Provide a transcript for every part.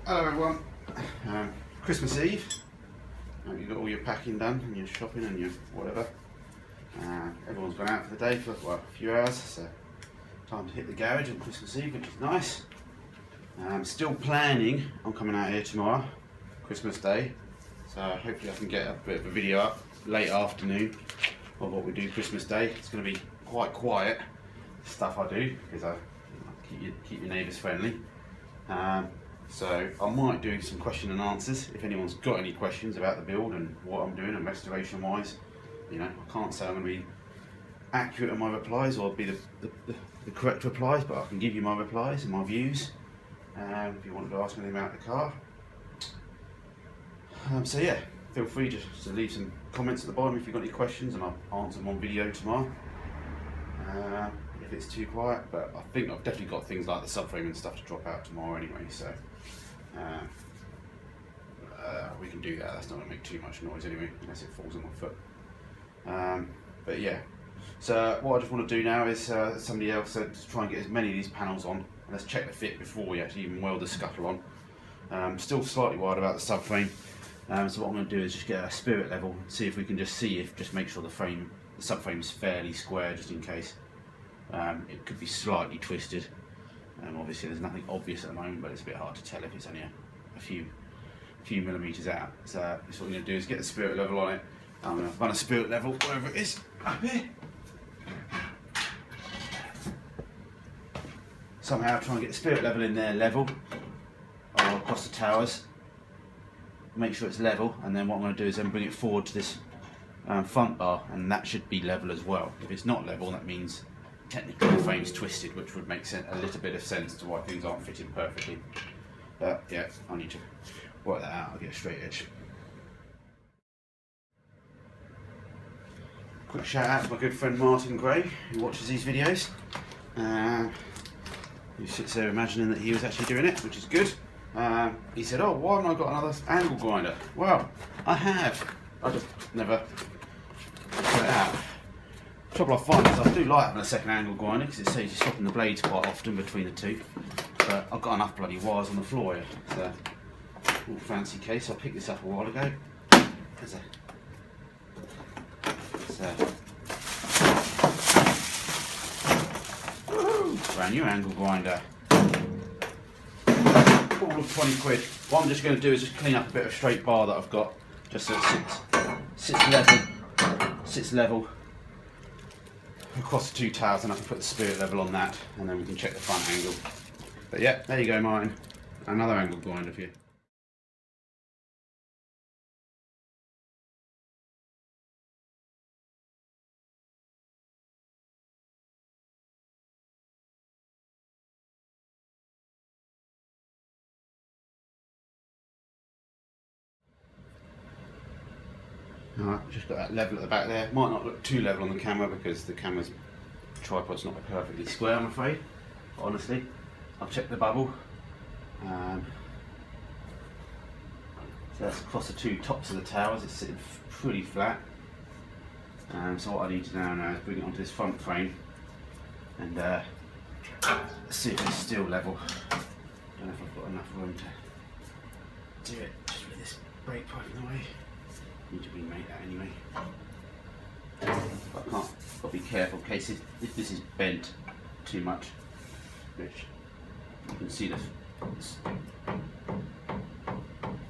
Hello everyone. Christmas Eve. You've got all your packing done and your shopping and your whatever. Everyone's gone out for the day for a few hours, so time to hit the garage on Christmas Eve, which is nice. Still planning on coming out here tomorrow, Christmas Day. So hopefully I can get a bit of a video up late afternoon of what we do Christmas Day. It's going to be quite quiet stuff I do because I keep your neighbours friendly. So I might do some question and answers if anyone's got any questions about the build and what I'm doing and restoration wise. You know, I can't say I'm going to be accurate in my replies or be the correct replies, but I can give you my replies and my views if you wanted to ask me anything about the car. So yeah, feel free just to leave some comments at the bottom if you've got any questions, and I'll answer them on video tomorrow if it's too quiet. But I think I've definitely got things like the subframe and stuff to drop out tomorrow anyway, so we can do that. That's not going to make too much noise anyway, unless it falls on my foot. But yeah, so what I just want to do now is, somebody else said, to try and get as many of these panels on, and let's check the fit before we actually even weld the scuttle on. Still slightly worried about the subframe, so what I'm going to do is just get a spirit level, see if we can just make sure the subframe is fairly square, just in case. It could be slightly twisted. Obviously there's nothing obvious at the moment, but it's a bit hard to tell if it's only a few millimetres out. So what we're going to do is get the spirit level on it. I'm going to run a spirit level wherever it is, up here. Somehow try and get the spirit level in there level, or across the towers. Make sure it's level, and then what I'm going to do is then bring it forward to this front bar, and that should be level as well. If it's not level, that means technically the frame's twisted, which would make a little bit of sense to why things aren't fitting perfectly. But yeah, I need to work that out. I'll get a straight edge. Quick shout out to my good friend Martin Gray, who watches these videos. He sits there imagining that he was actually doing it, which is good. He said, "Oh, why haven't I got another angle grinder?" Well, I have. I just never put it out. The trouble I find is I do like having a second angle grinder because it saves you swapping the blades quite often between the two. But I've got enough bloody wires on the floor here. So, all fancy case. I picked this up a while ago. Brand new angle grinder. All of 20 quid. What I'm just going to do is just clean up a bit of straight bar that I've got, just so it sits level across the two towers, and I can put the spirit level on that, and then we can check the front angle. But yeah, there you go, Martin. Another angle grinder for you. Alright, just got that level at the back there. Might not look too level on the camera because the camera's tripod's not perfectly square, I'm afraid. Honestly, I've checked the bubble. So that's across the two tops of the towers. It's sitting pretty flat. So what I need to do now is bring it onto this front frame and see if it's still level. Don't know if I've got enough room to do it just with this brake pipe in the way. Need to remake that anyway. But I can't. I've got to be careful in case if this is bent too much, which you can see this.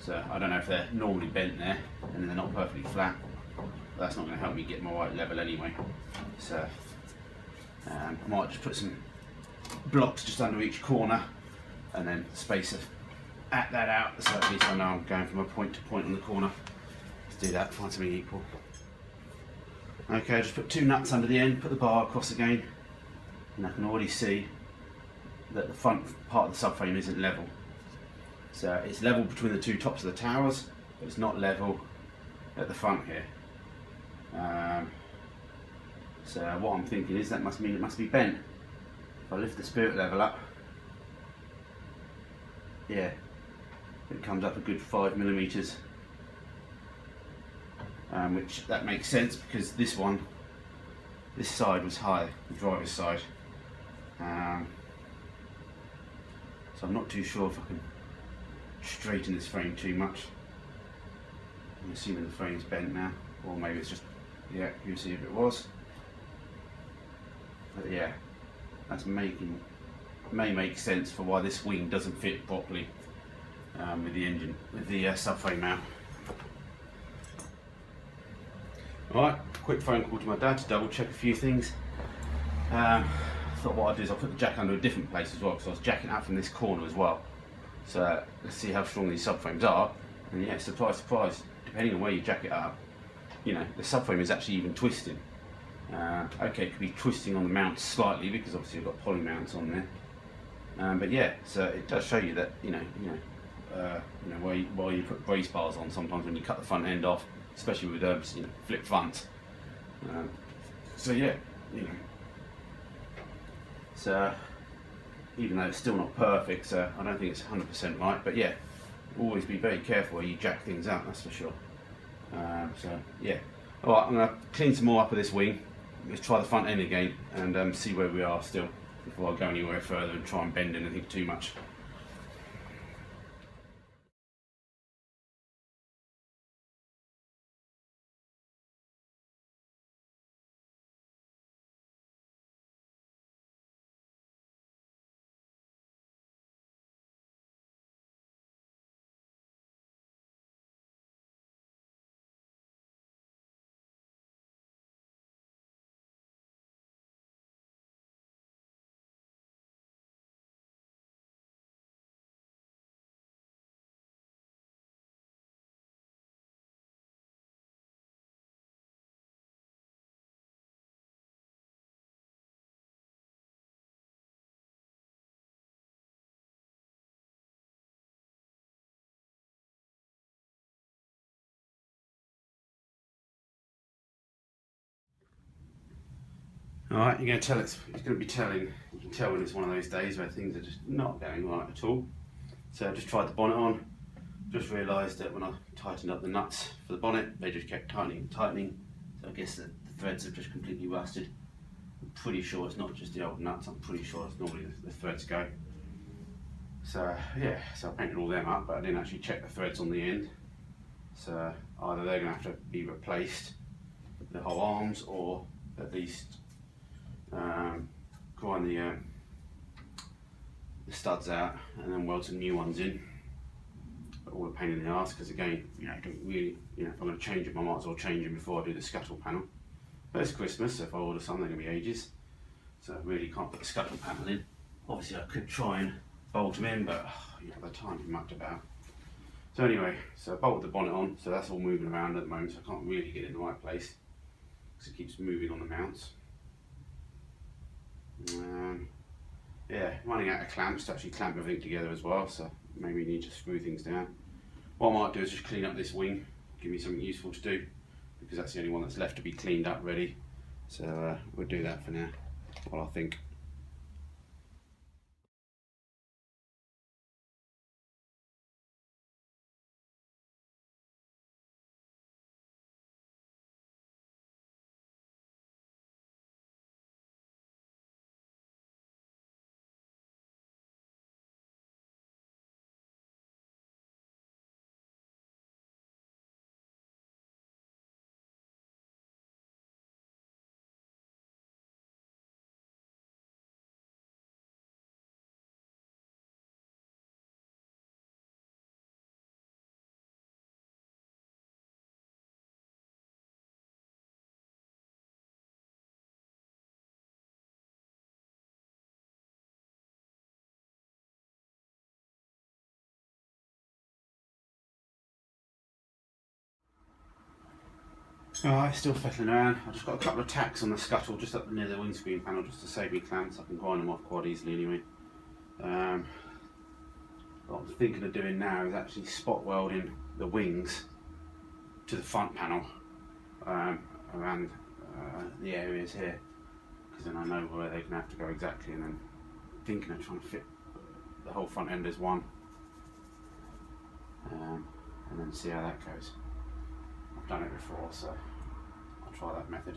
So I don't know if they're normally bent there and they're not perfectly flat. But that's not going to help me get my right level anyway. So I might just put some blocks just under each corner and then space at that out, so at least I know I'm going from a point to point on the corner. Do that, find something equal. Okay, just put two nuts under the end, put the bar across again, and I can already see that the front part of the subframe isn't level. So it's level between the two tops of the towers, but it's not level at the front here. So what I'm thinking is that must mean it must be bent. If I lift the spirit level up, yeah, it comes up a good 5 millimeters. Which that makes sense because this side was higher, the driver's side. So I'm not too sure if I can straighten this frame too much. I'm assuming the frame's bent now, or maybe it's just, yeah, you'll see if it was. But yeah, that's may make sense for why this wing doesn't fit properly with the engine, with the subframe mount. Alright, quick phone call to my dad to double check a few things. Thought what I'd do is I'll put the jack under a different place as well, because I was jacking out from this corner as well. So let's see how strong these subframes are. And yeah, surprise, surprise, depending on where you jack it up, you know, the subframe is actually even twisting. Okay, it could be twisting on the mount slightly because obviously you've got poly mounts on there. But yeah, so it does show you that while you put brace bars on, sometimes when you cut the front end off, especially with flip fronts. So yeah, so even though it's still not perfect, so I don't think it's 100% right. But yeah, always be very careful where you jack things out. That's for sure. So yeah, all right, I'm gonna clean some more up of this wing. Let's try the front end again and see where we are still before I go anywhere further and try and bend anything too much. Alright, you're going to tell it's going to be telling. You can tell when it's one of those days where things are just not going right at all. So I just tried the bonnet on. Just realised that when I tightened up the nuts for the bonnet, they just kept tightening and tightening. So I guess the threads have just completely rusted. I'm pretty sure it's not just the old nuts. I'm pretty sure it's normally the threads go. So yeah, so I painted all them up, but I didn't actually check the threads on the end. So either they're going to have to be replaced, the whole arms, or at least grind the studs out and then weld some new ones in. But all a pain in the arse, because again, I don't really, if I'm going to change them, I might as well change them before I do the scuttle panel. But it's Christmas, so if I order some, they're going to be ages. So I really can't put the scuttle panel in. Obviously, I could try and bolt them in, but the time be mucked about. So anyway, so I bolted the bonnet on, so that's all moving around at the moment, so I can't really get it in the right place because it keeps moving on the mounts. Yeah, running out of clamps to actually clamp everything together as well, so maybe you need to screw things down. What I might do is just clean up this wing, give me something useful to do, because that's the only one that's left to be cleaned up ready. So we'll do that for now, while I think. Alright, still fettling around. I've just got a couple of tacks on the scuttle just up near the windscreen panel just to save me clamps. I can grind them off quite easily anyway. What I'm thinking of doing now is actually spot welding the wings to the front panel around the areas here, because then I know where they're going to have to go exactly, and then thinking of trying to fit the whole front end as one, and then see how that goes. I've done it before, so I'll try that method.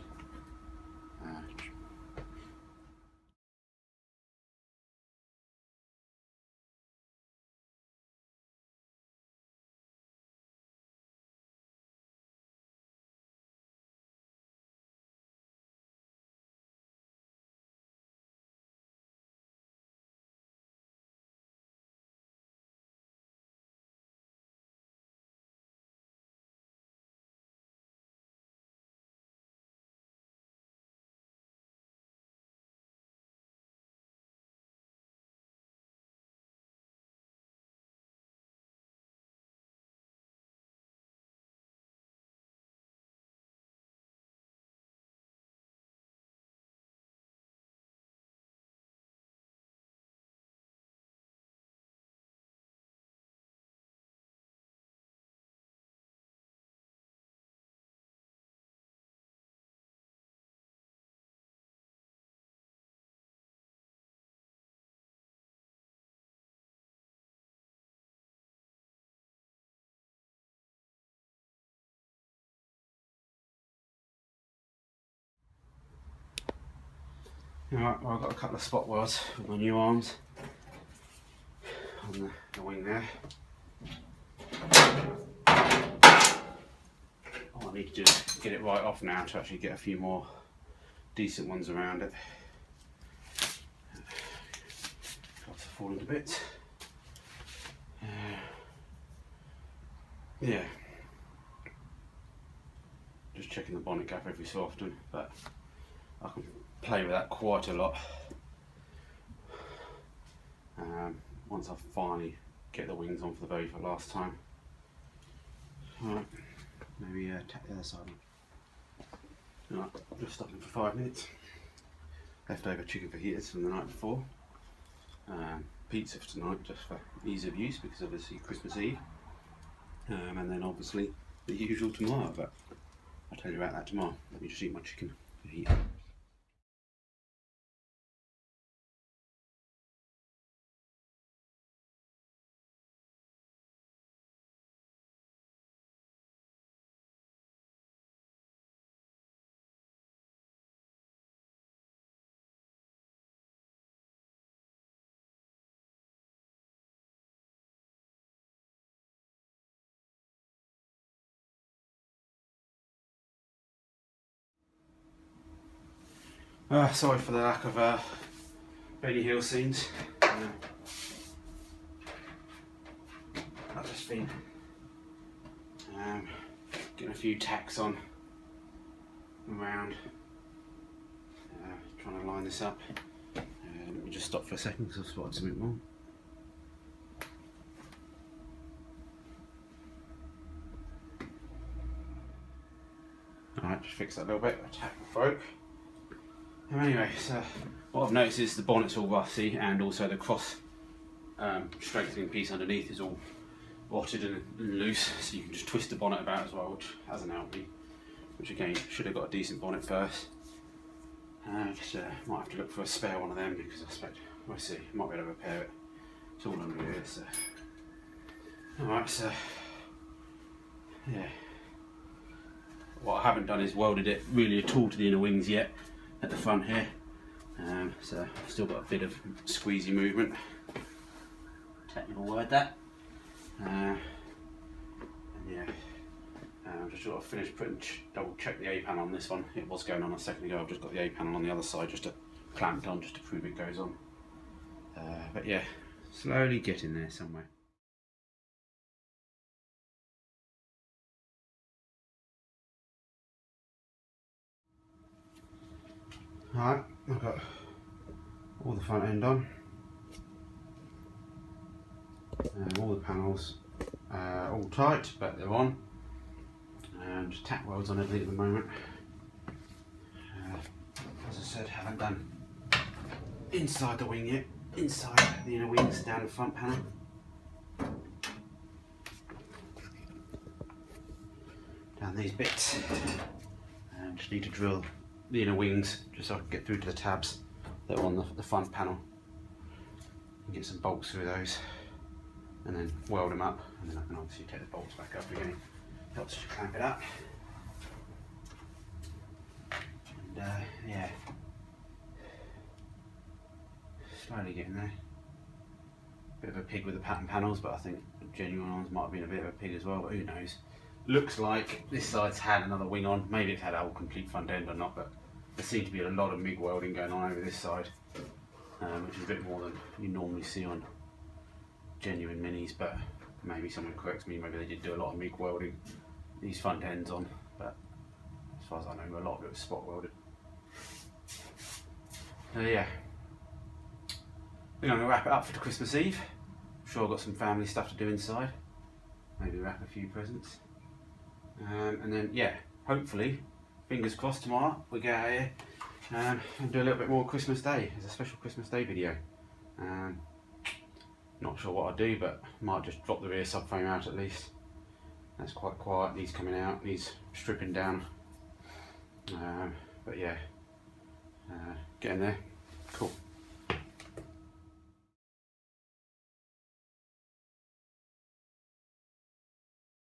Alright, well, I've got a couple of spot welds with my new arms on the wing there. All I need to do is get it right off now to actually get a few more decent ones around it. Lots of falling to bits. Yeah. Just checking the bonnet gap every so often, but I can play with that quite a lot. Once I finally get the wings on for the very last time. Alright, maybe tap the other side on. Alright, just stopping for 5 minutes. Leftover chicken fajitas from the night before. Pizza for tonight, just for ease of use, because obviously Christmas Eve. And then obviously the usual tomorrow, but I'll tell you about that tomorrow. Let me just eat my chicken fajita. Sorry for the lack of Benny Hill scenes. I've just been getting a few tacks on around, trying to line this up. Let me just stop for a second because I've spotted something wrong. Alright, just fix that a little bit. My tack broke. Anyway, so what I've noticed is the bonnet's all rusty, and also the cross strengthening piece underneath is all rotted and loose, so you can just twist the bonnet about as well, which hasn't helped me. Which again, should have got a decent bonnet first. Just might have to look for a spare one of them, because I expect, we'll see, might be able to repair it. It's all under here, so. Alright, so yeah. What I haven't done is welded it really at all to the inner wings yet. At the front here, so I've still got a bit of squeezy movement, technical word that, and yeah, I've just got to finish putting, double check the A panel on this one. It was going on a second ago. I've just got the A panel on the other side just to clamp on, just to prove it goes on, but yeah, slowly getting there somewhere. Alright, I've got all the front end on, all the panels all tight, but they're on, and just tack welds on everything at the moment. As I said, haven't done inside the wing yet, inside the inner wings down the front panel. Down these bits, and just need to drill the inner wings just so I can get through to the tabs that are on the front panel and get some bolts through those, and then weld them up, and then I can obviously take the bolts back up again. Helps to clamp it up. And yeah, slowly getting there. Bit of a pig with the pattern panels, but I think the genuine ones might have been a bit of a pig as well, but who knows. Looks like this side's had another wing on. Maybe it's had a whole complete front end or not, but there seems to be a lot of MIG welding going on over this side, which is a bit more than you normally see on genuine minis, but maybe someone corrects me, maybe they did do a lot of MIG welding these front ends on, but as far as I know, a lot of it was spot welded. So yeah, I think I'm going to wrap it up for the Christmas Eve. I'm sure I've got some family stuff to do inside, maybe wrap a few presents. And then yeah, hopefully, fingers crossed, tomorrow we get out here and do a little bit more Christmas Day as a special Christmas Day video. Not sure what I'll do, but might just drop the rear subframe out at least. That's quite quiet, needs coming out, needs stripping down. But yeah, getting there.